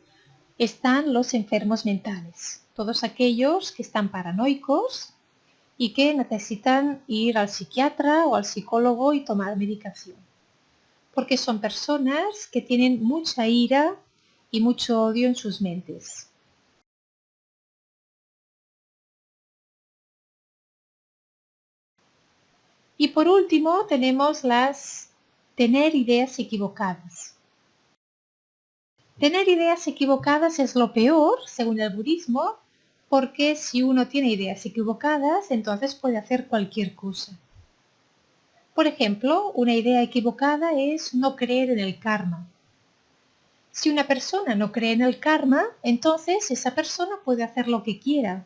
están los enfermos mentales, todos aquellos que están paranoicos y que necesitan ir al psiquiatra o al psicólogo y tomar medicación. Porque son personas que tienen mucha ira y mucho odio en sus mentes. Y por último tenemos las tener ideas equivocadas. Tener ideas equivocadas es lo peor, según el budismo, porque si uno tiene ideas equivocadas, entonces puede hacer cualquier cosa. Por ejemplo, una idea equivocada es no creer en el karma. Si una persona no cree en el karma, entonces esa persona puede hacer lo que quiera.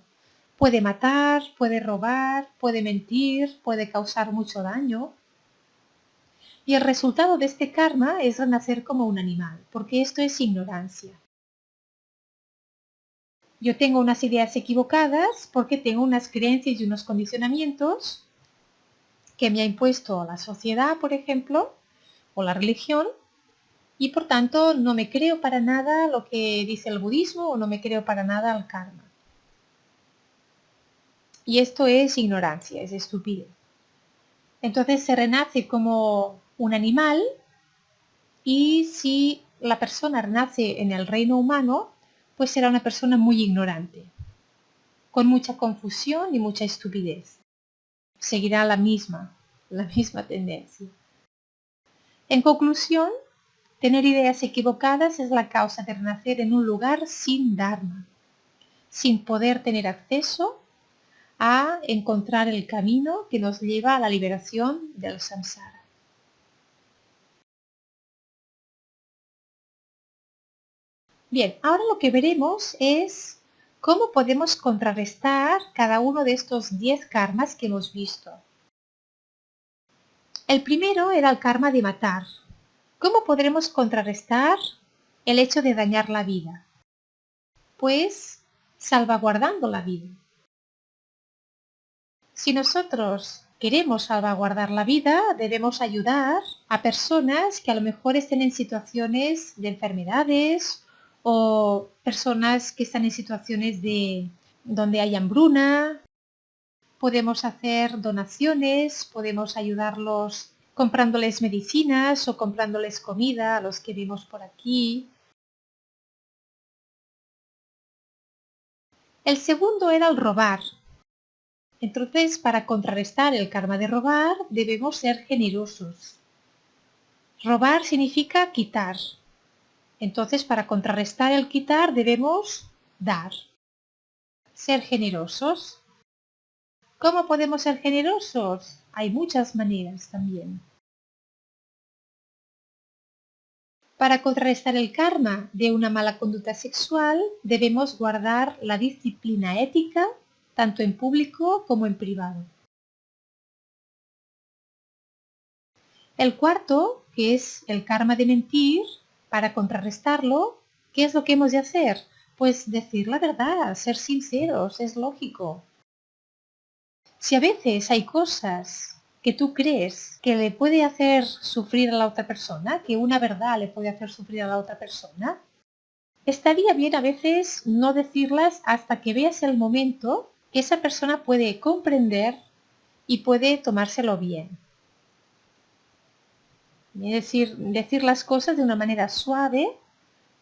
Puede matar, puede robar, puede mentir, puede causar mucho daño. Y el resultado de este karma es renacer como un animal, porque esto es ignorancia. Yo tengo unas ideas equivocadas porque tengo unas creencias y unos condicionamientos que me ha impuesto la sociedad, por ejemplo, o la religión, y por tanto no me creo para nada lo que dice el budismo o no me creo para nada al karma. Y esto es ignorancia, es estupidez. Entonces se renace como un animal Y si la persona nace en el reino humano, pues será una persona muy ignorante, con mucha confusión y mucha estupidez. Seguirá la misma tendencia. En conclusión, tener ideas equivocadas es la causa de nacer en un lugar sin Dharma, sin poder tener acceso a encontrar el camino que nos lleva a la liberación del samsara. Bien, ahora lo que veremos es cómo podemos contrarrestar cada uno de estos 10 karmas que hemos visto. El primero era el karma de matar. ¿Cómo podremos contrarrestar el hecho de dañar la vida? Pues salvaguardando la vida. Si nosotros queremos salvaguardar la vida, debemos ayudar a personas que a lo mejor estén en situaciones de enfermedades o personas que están en situaciones de donde hay hambruna. Podemos hacer donaciones, podemos ayudarlos comprándoles medicinas o comprándoles comida a los que vivimos por aquí. El segundo era el robar. Entonces, para contrarrestar el karma de robar, debemos ser generosos. Robar significa quitar. Entonces, para contrarrestar el quitar, debemos dar. Ser generosos. ¿Cómo podemos ser generosos? Hay muchas maneras también. Para contrarrestar el karma de una mala conducta sexual, debemos guardar la disciplina ética tanto en público como en privado. El cuarto, que es el karma de mentir, para contrarrestarlo, ¿qué es lo que hemos de hacer? Pues decir la verdad, ser sinceros, es lógico. Si a veces hay cosas que tú crees que le puede hacer sufrir a la otra persona, que una verdad le puede hacer sufrir a la otra persona, estaría bien a veces no decirlas hasta que veas el momento que esa persona puede comprender y puede tomárselo bien. Es decir las cosas de una manera suave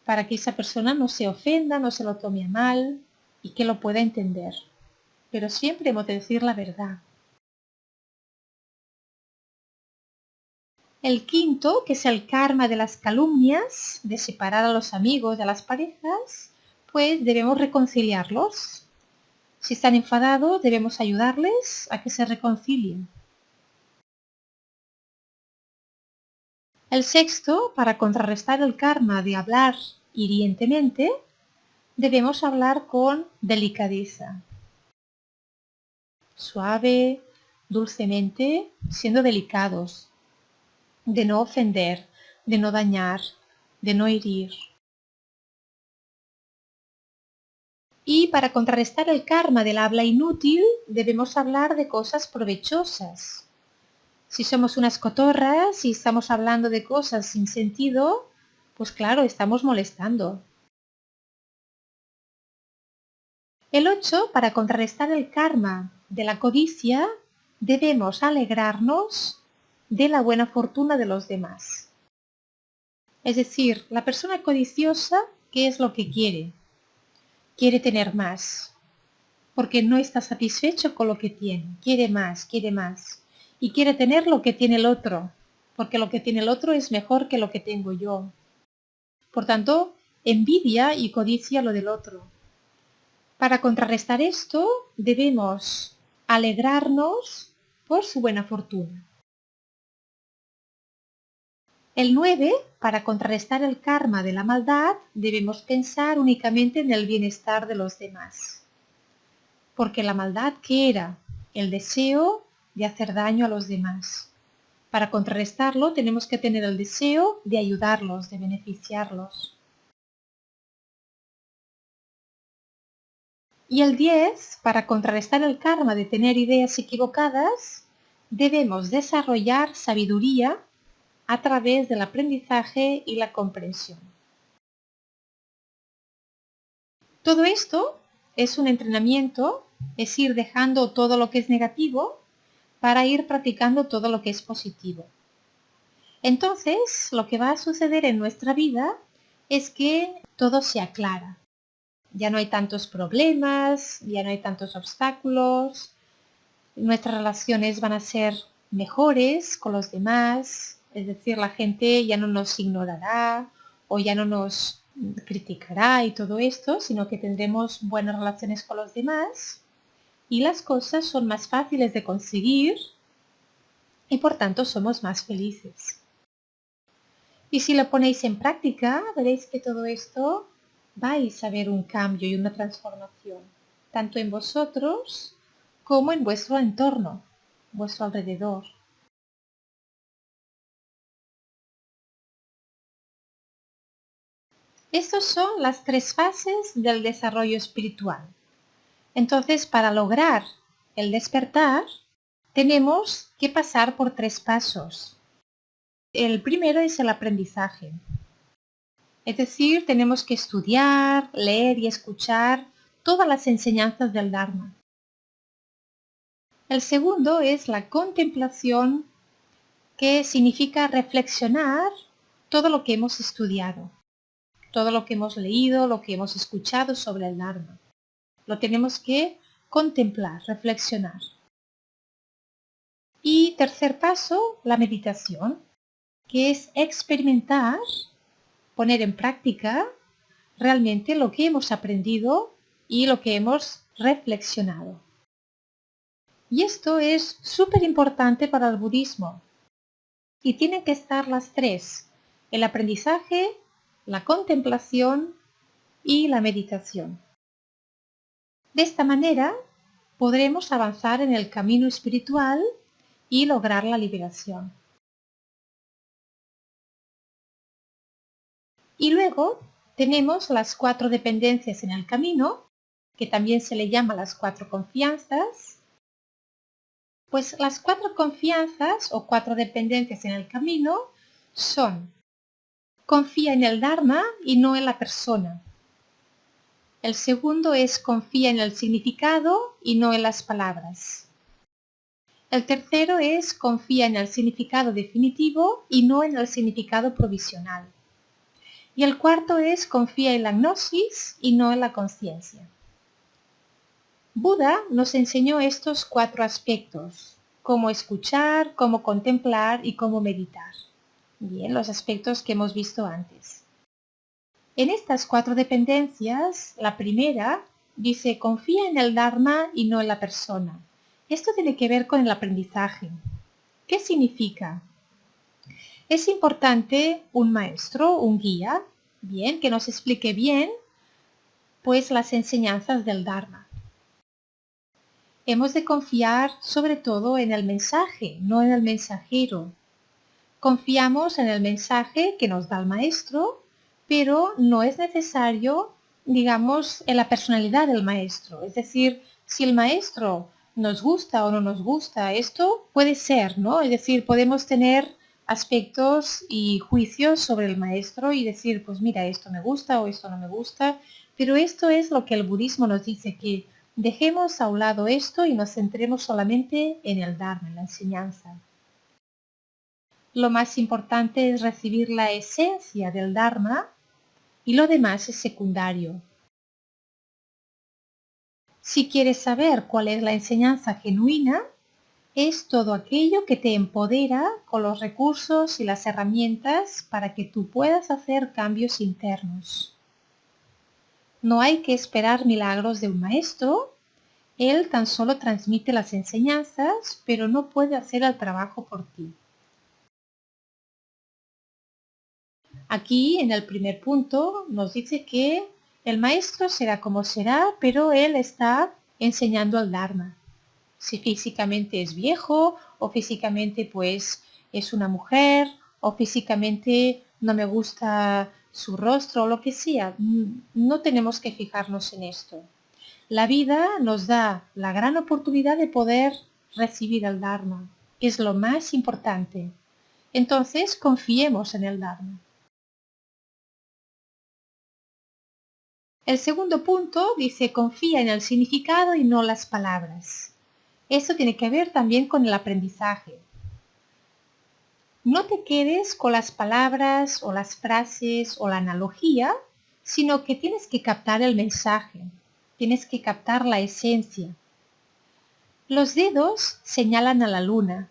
para que esa persona no se ofenda, no se lo tome a mal y que lo pueda entender. Pero siempre hemos de decir la verdad. El quinto, que es el karma de las calumnias, de separar a los amigos de las parejas, pues debemos reconciliarlos. Si están enfadados, debemos ayudarles a que se reconcilien. El sexto, para contrarrestar el karma de hablar hirientemente, debemos hablar con delicadeza. Suave, dulcemente, siendo delicados, de no ofender, de no dañar, de no herir. Y para contrarrestar el karma del habla inútil, debemos hablar de cosas provechosas. Si somos unas cotorras y estamos hablando de cosas sin sentido, pues claro, estamos molestando. El 8, para contrarrestar el karma de la codicia, debemos alegrarnos de la buena fortuna de los demás. Es decir, la persona codiciosa, ¿qué es lo que quiere? Quiere tener más, porque no está satisfecho con lo que tiene. Quiere más, y quiere tener lo que tiene el otro, porque lo que tiene el otro es mejor que lo que tengo yo. Por tanto, envidia y codicia lo del otro. Para contrarrestar esto, debemos alegrarnos por su buena fortuna. El 9, para contrarrestar el karma de la maldad, debemos pensar únicamente en el bienestar de los demás. Porque la maldad, ¿qué era? El deseo de hacer daño a los demás. Para contrarrestarlo, tenemos que tener el deseo de ayudarlos, de beneficiarlos. Y el 10, para contrarrestar el karma de tener ideas equivocadas, debemos desarrollar sabiduría a través del aprendizaje y la comprensión. Todo esto es un entrenamiento, es ir dejando todo lo que es negativo para ir practicando todo lo que es positivo. Entonces, lo que va a suceder en nuestra vida es que todo se aclara. Ya no hay tantos problemas, ya no hay tantos obstáculos, nuestras relaciones van a ser mejores con los demás, es decir, la gente ya no nos ignorará o ya no nos criticará y todo esto, sino que tendremos buenas relaciones con los demás y las cosas son más fáciles de conseguir y por tanto somos más felices. Y si lo ponéis en práctica, veréis que todo esto vais a ver un cambio y una transformación, tanto en vosotros como en vuestro entorno, vuestro alrededor. Estas son las 3 fases del desarrollo espiritual. Entonces, para lograr el despertar, tenemos que pasar por 3 pasos. El primero es el aprendizaje. Es decir, tenemos que estudiar, leer y escuchar todas las enseñanzas del Dharma. El segundo es la contemplación, que significa reflexionar todo lo que hemos estudiado, todo lo que hemos leído, lo que hemos escuchado sobre el Dharma. Lo tenemos que contemplar, reflexionar. Y tercer paso, la meditación, que es experimentar, poner en práctica realmente lo que hemos aprendido y lo que hemos reflexionado. Y esto es súper importante para el budismo. Y tienen que estar las 3, el aprendizaje, la contemplación y la meditación. De esta manera podremos avanzar en el camino espiritual y lograr la liberación. Y luego tenemos las 4 dependencias en el camino, que también se le llama las 4 confianzas. Pues las 4 confianzas o 4 dependencias en el camino son: confía en el Dharma y no en la persona. El segundo es confía en el significado y no en las palabras. El tercero es confía en el significado definitivo y no en el significado provisional. Y el cuarto es confía en la gnosis y no en la conciencia. Buda nos enseñó estos 4 aspectos: cómo escuchar, cómo contemplar y cómo meditar. Bien, los aspectos que hemos visto antes. En estas 4 dependencias, la primera dice confía en el Dharma y no en la persona. Esto tiene que ver con el aprendizaje. ¿Qué significa? Es importante un maestro, un guía, bien, que nos explique bien, pues las enseñanzas del Dharma. Hemos de confiar sobre todo en el mensaje, no en el mensajero. Confiamos en el mensaje que nos da el maestro, pero no es necesario, digamos, en la personalidad del maestro. Es decir, si el maestro nos gusta o no nos gusta, esto puede ser, ¿no? Es decir, podemos tener aspectos y juicios sobre el maestro y decir, pues mira, esto me gusta o esto no me gusta, pero esto es lo que el budismo nos dice, que dejemos a un lado esto y nos centremos solamente en el Dharma, en la enseñanza. Lo más importante es recibir la esencia del Dharma y lo demás es secundario. Si quieres saber cuál es la enseñanza genuina, es todo aquello que te empodera con los recursos y las herramientas para que tú puedas hacer cambios internos. No hay que esperar milagros de un maestro, él tan solo transmite las enseñanzas, pero no puede hacer el trabajo por ti. Aquí, en el primer punto, nos dice que el maestro será como será, pero él está enseñando el Dharma. Si físicamente es viejo, o físicamente pues es una mujer, o físicamente no me gusta su rostro, o lo que sea, no tenemos que fijarnos en esto. La vida nos da la gran oportunidad de poder recibir el Dharma, que es lo más importante. Entonces, confiemos en el Dharma. El segundo punto dice confía en el significado y no las palabras. Esto tiene que ver también con el aprendizaje. No te quedes con las palabras o las frases o la analogía, sino que tienes que captar el mensaje, tienes que captar la esencia. Los dedos señalan a la luna.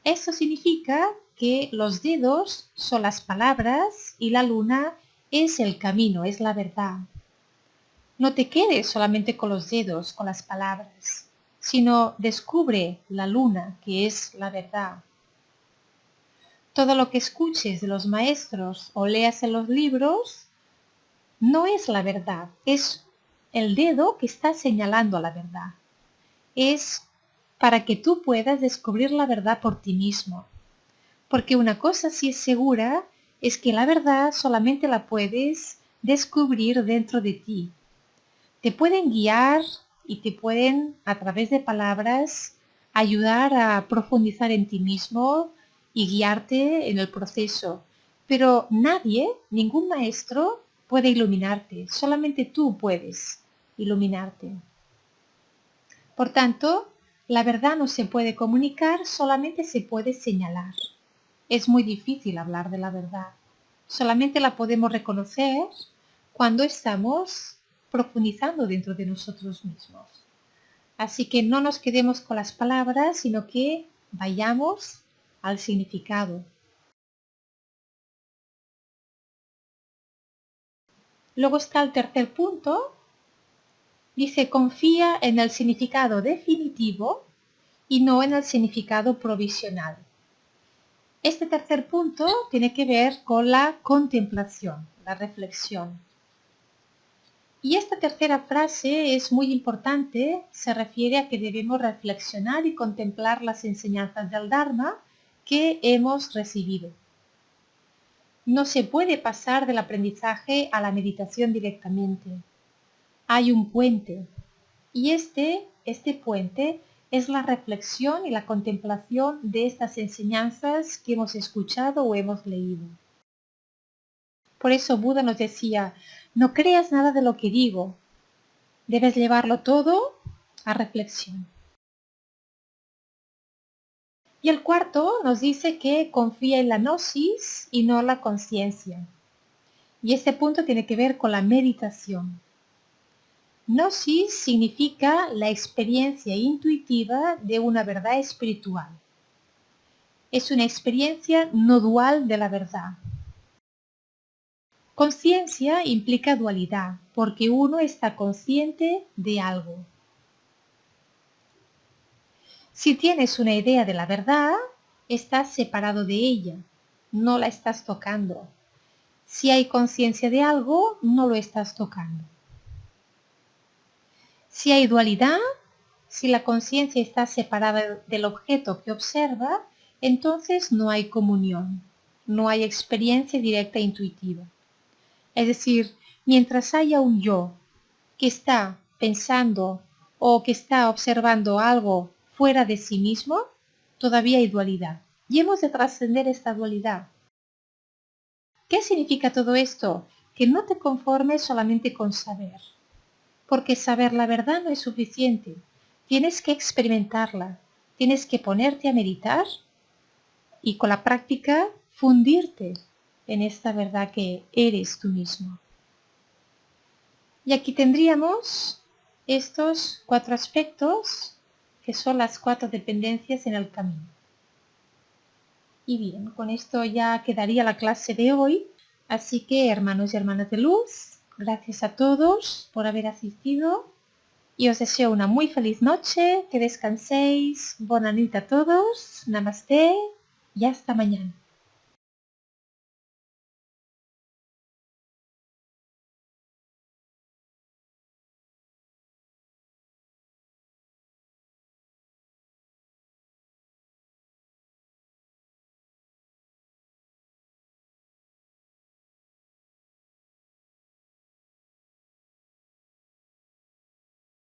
Eso significa que los dedos son las palabras y la luna es el camino, es la verdad. No te quedes solamente con los dedos, con las palabras, sino descubre la luna, que es la verdad. Todo lo que escuches de los maestros o leas en los libros no es la verdad, es el dedo que está señalando a la verdad. Es para que tú puedas descubrir la verdad por ti mismo. Porque una cosa sí es segura, es que la verdad solamente la puedes descubrir dentro de ti. Te pueden guiar y te pueden, a través de palabras, ayudar a profundizar en ti mismo y guiarte en el proceso. Pero nadie, ningún maestro, puede iluminarte. Solamente tú puedes iluminarte. Por tanto, la verdad no se puede comunicar, solamente se puede señalar. Es muy difícil hablar de la verdad. Solamente la podemos reconocer cuando estamos profundizando dentro de nosotros mismos. Así que no nos quedemos con las palabras, sino que vayamos al significado. Luego está el tercer punto. Dice, confía en el significado definitivo y no en el significado provisional. Este tercer punto tiene que ver con la contemplación, la reflexión. Y esta tercera frase es muy importante, se refiere a que debemos reflexionar y contemplar las enseñanzas del Dharma que hemos recibido. No se puede pasar del aprendizaje a la meditación directamente. Hay un puente y este puente es la reflexión y la contemplación de estas enseñanzas que hemos escuchado o hemos leído. Por eso Buda nos decía, no creas nada de lo que digo, debes llevarlo todo a reflexión. Y el cuarto nos dice que confía en la gnosis y no la conciencia. Y este punto tiene que ver con la meditación. Gnosis significa la experiencia intuitiva de una verdad espiritual. Es una experiencia no dual de la verdad. Conciencia implica dualidad, porque uno está consciente de algo. Si tienes una idea de la verdad, estás separado de ella, no la estás tocando. Si hay conciencia de algo, no lo estás tocando. Si hay dualidad, si la conciencia está separada del objeto que observa, entonces no hay comunión, no hay experiencia directa e intuitiva. Es decir, mientras haya un yo que está pensando o que está observando algo fuera de sí mismo, todavía hay dualidad. Y hemos de trascender esta dualidad. ¿Qué significa todo esto? Que no te conformes solamente con saber, porque saber la verdad no es suficiente. Tienes que experimentarla, tienes que ponerte a meditar y con la práctica fundirte en esta verdad que eres tú mismo. Y aquí tendríamos estos 4 aspectos que son las 4 dependencias en el camino. Y bien, con esto ya quedaría la clase de hoy. Así que, hermanos y hermanas de luz, gracias a todos por haber asistido y os deseo una muy feliz noche, que descanséis, buena nit a todos, namaste y hasta mañana.